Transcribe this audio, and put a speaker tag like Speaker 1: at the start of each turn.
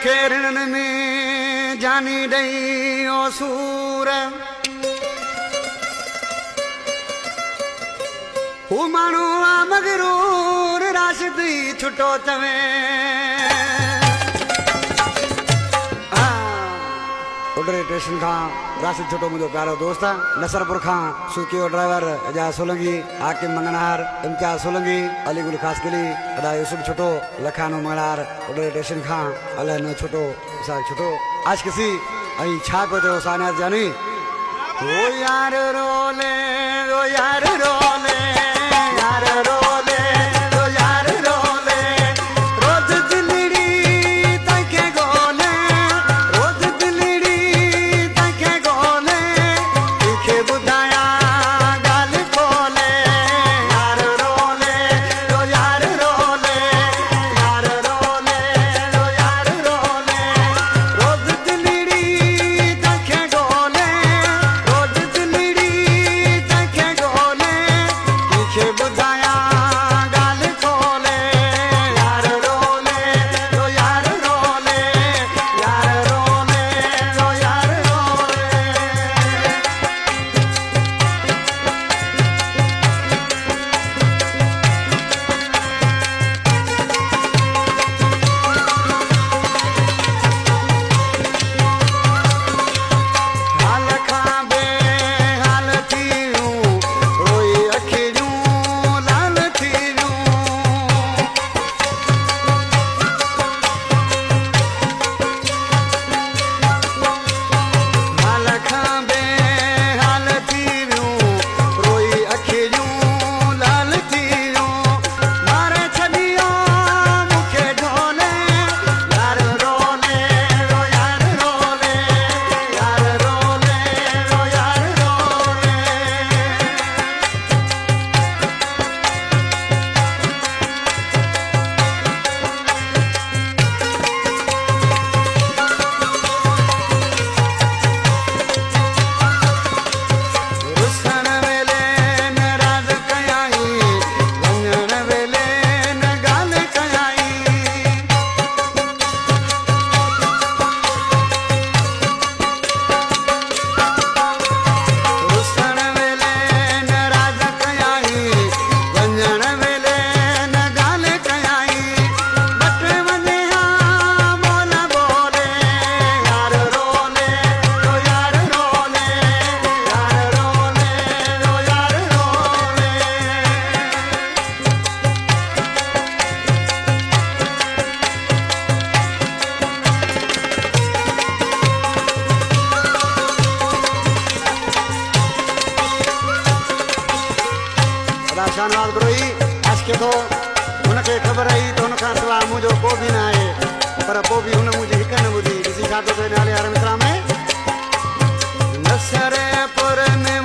Speaker 1: खे ऋणनि में जानी ॾेई ओ सूर हू माण्हू आ मगरूर राशिदी छुटो चवे उडरे स्टेशन खां राशिद छुटो मुंहिंजो प्यारो दोस्त नसरपुर खां सुकियो ड्राइवर एजाज सोलंकी हाकिम मंगनहार इम्तियाज सोलंकी अलीगुल खासकिली अदा यूसुफ छुटो लखानो मंगनहार उडरे स्टेशन खां अलाए न छुटो साग छुटो आज किसी ऐं छा पियो चयो सानियात जानी ओ यार रोले ओ यार रोले यार रोले ओ यार रोले रोज दिलड़ी तके गोले रोज दिलड़ी तके गोले तके बुधाया गाल खोले यार रोले ओ यार रोले यार रोले ओ यार रोले रोज दिलड़ी तके गोले रोज दिलड़ी तके गोले तके बुधाया गाल खोले यार रोले ओ यार रोले यार रोले ओ यार रोले हाल खां बेहाल थियूं रोई अखियूं लाल थियूं हाल खां बेहाल थियूं रोई अखियूं लाल थियूं मारे छॾियो मूंखे ढोले यार रोले ओ यार रोले यार रोले ओ यार रोले रुसण वेले न राज कयाई वञण वेले न ॻाल्हि कयाई रुसण वेले न राज कयाई वञण वेले न ॻाल्हि कयाई बट वञे हा मोल बोले यार रोले ओ यार रोले यार रोले ओ यार रोले अदा शाहनवाज़ बरोई आशिक़ थो हुनखे ख़बर आई त हुन खां सवाइ मुंहिंजो को बि न आहे पर पोइ बि हुन मुंहिंजी हिकु न ॿुधी ॾिसी छा थो थिए नाले वारे मित्रा में नसरपुर में